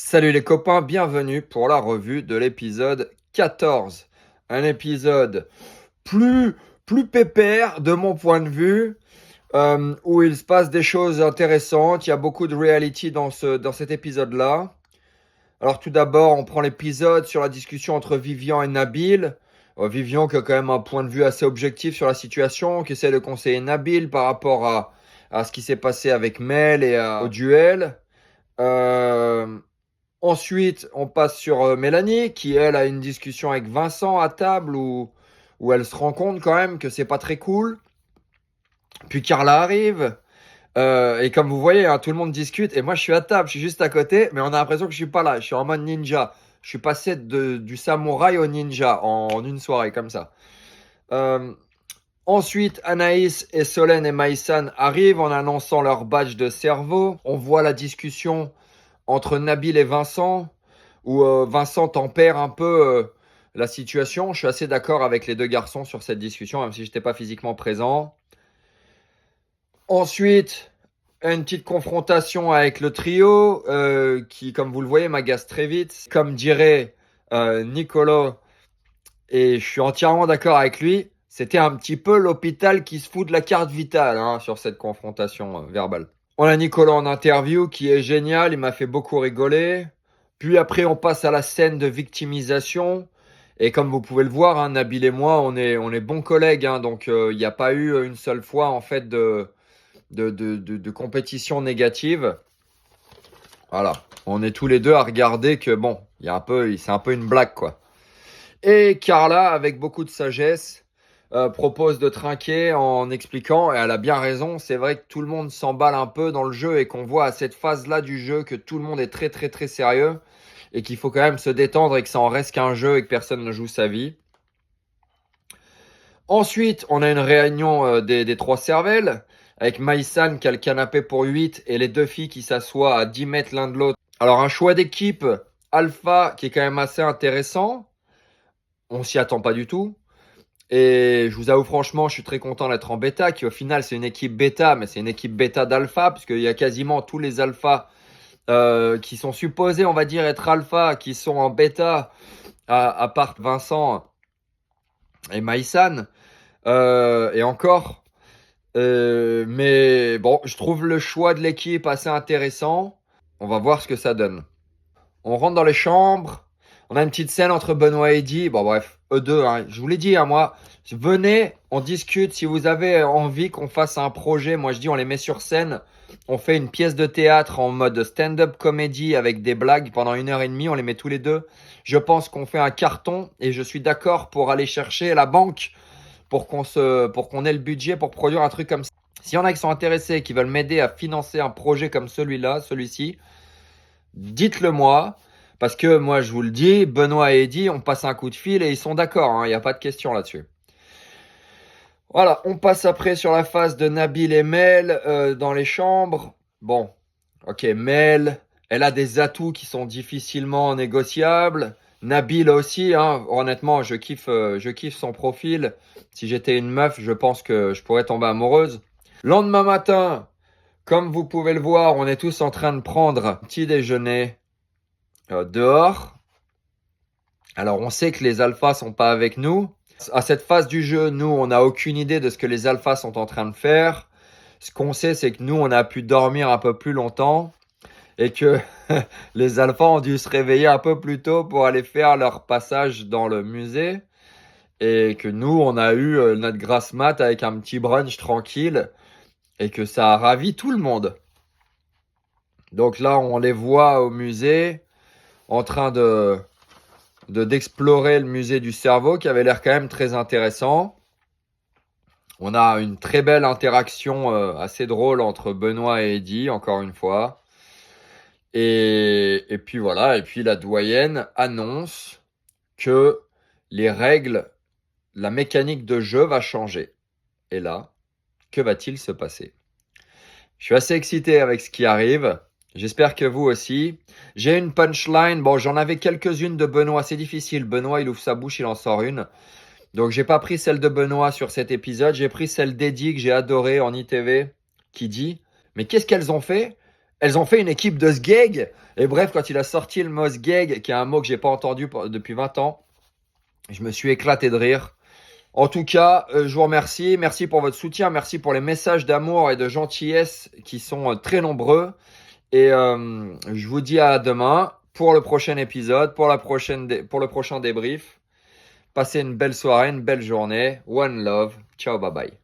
Salut les copains, bienvenue pour la revue de l'épisode 14. Un épisode plus, plus pépère de mon point de vue, où il se passe des choses intéressantes. Il y a beaucoup de reality dans cet épisode-là. Alors tout d'abord, on prend l'épisode sur la discussion entre Vivian et Nabil. Vivian qui a quand même un point de vue assez objectif sur la situation, qui essaie de conseiller Nabil par rapport à ce qui s'est passé avec Mel et au duel. Euh, Ensuite, on passe sur Mélanie, qui elle a une discussion avec Vincent à table où elle se rend compte quand même que c'est pas très cool. Puis Carla arrive, et comme vous voyez, hein, tout le monde discute, et moi je suis à table, je suis juste à côté, mais on a l'impression que je suis pas là, je suis en mode ninja. Je suis passé du samouraï au ninja en une soirée comme ça. Euh, Ensuite, Anaïs et Solène et Maïsan arrivent en annonçant leur badge de cerveau. On voit la discussion entre Nabil et Vincent, où Vincent tempère un peu la situation. Je suis assez d'accord avec les deux garçons sur cette discussion, même si je n'étais pas physiquement présent. Ensuite, une petite confrontation avec le trio, qui, comme vous le voyez, m'agace très vite. Comme dirait Nicolas, et je suis entièrement d'accord avec lui, c'était un petit peu l'hôpital qui se fout de la carte vitale, hein, sur cette confrontation verbale. On a Nicolas en interview qui est génial, il m'a fait beaucoup rigoler. Puis après, on passe à la scène de victimisation. Et comme vous pouvez le voir, hein, Nabil et moi, on est bons collègues, hein, donc il n'y a pas eu une seule fois en fait de compétition négative. Voilà, on est tous les deux à regarder que bon, c'est un peu une blague quoi. Et Carla, avec beaucoup de sagesse, propose de trinquer en expliquant, et elle a bien raison, c'est vrai que tout le monde s'emballe un peu dans le jeu et qu'on voit à cette phase-là du jeu que tout le monde est très très très sérieux et qu'il faut quand même se détendre et que ça en reste qu'un jeu et que personne ne joue sa vie. Ensuite, on a une réunion des trois cervelles avec Maïsan qui a le canapé pour 8 et les deux filles qui s'assoient à 10 mètres l'un de l'autre. Alors un choix d'équipe alpha qui est quand même assez intéressant. On s'y attend pas du tout. Et je vous avoue franchement, je suis très content d'être en bêta, qui au final c'est une équipe bêta, mais c'est une équipe bêta d'alpha, puisqu'il y a quasiment tous les alphas qui sont supposés, on va dire, être alpha, qui sont en bêta, à part Vincent et Maïsan, et encore. Mais bon, je trouve le choix de l'équipe assez intéressant. On va voir ce que ça donne. On rentre dans les chambres. On a une petite scène entre Benoît et Eddie. Bon, bref, eux deux, hein. Je vous l'ai dit, hein, moi. Venez, on discute. Si vous avez envie qu'on fasse un projet, moi je dis on les met sur scène. On fait une pièce de théâtre en mode stand-up comédie avec des blagues pendant 1 heure et demie. On les met tous les deux. Je pense qu'on fait un carton et je suis d'accord pour aller chercher la banque pour qu'on ait le budget pour produire un truc comme ça. S'il y en a qui sont intéressés, qui veulent m'aider à financer un projet comme celui-là, celui-ci, dites-le moi. Parce que moi, je vous le dis, Benoît et Eddy, on passe un coup de fil et ils sont d'accord, hein, il n'y a pas de question là-dessus. Voilà, on passe après sur la phase de Nabil et Mel dans les chambres. Bon, ok, Mel, elle a des atouts qui sont difficilement négociables. Nabil aussi, hein, honnêtement, je kiffe son profil. Si j'étais une meuf, je pense que je pourrais tomber amoureuse. Lendemain matin, comme vous pouvez le voir, on est tous en train de prendre un petit déjeuner dehors. Alors, on sait que les alphas sont pas avec nous. À cette phase du jeu, nous, on n'a aucune idée de ce que les alphas sont en train de faire. Ce qu'on sait, c'est que nous, on a pu dormir un peu plus longtemps et que les alphas ont dû se réveiller un peu plus tôt pour aller faire leur passage dans le musée et que nous, on a eu notre grasse mat avec un petit brunch tranquille et que ça a ravi tout le monde. Donc là, on les voit au musée en train d'explorer le musée du cerveau qui avait l'air quand même très intéressant. On a une très belle interaction assez drôle entre Benoît et Eddy, encore une fois. Et puis voilà, et puis la doyenne annonce que les règles, la mécanique de jeu va changer. Et là, que va-t-il se passer? Je suis assez excité avec ce qui arrive. J'espère que vous aussi. J'ai une punchline. Bon, j'en avais quelques-unes de Benoît. C'est difficile. Benoît, il ouvre sa bouche, il en sort une. Donc, j'ai pas pris celle de Benoît sur cet épisode. J'ai pris celle d'Eddie que j'ai adorée en ITV qui dit: mais qu'est-ce qu'elles ont fait? Elles ont fait une équipe de sgeg. Et bref, quand il a sorti le mot sgeg, qui est un mot que j'ai pas entendu depuis 20 ans, je me suis éclaté de rire. En tout cas, je vous remercie. Merci pour votre soutien. Merci pour les messages d'amour et de gentillesse qui sont très nombreux. Et je vous dis à demain pour le prochain épisode, pour le prochain débrief. Passez une belle soirée, une belle journée. One love. Ciao, bye bye.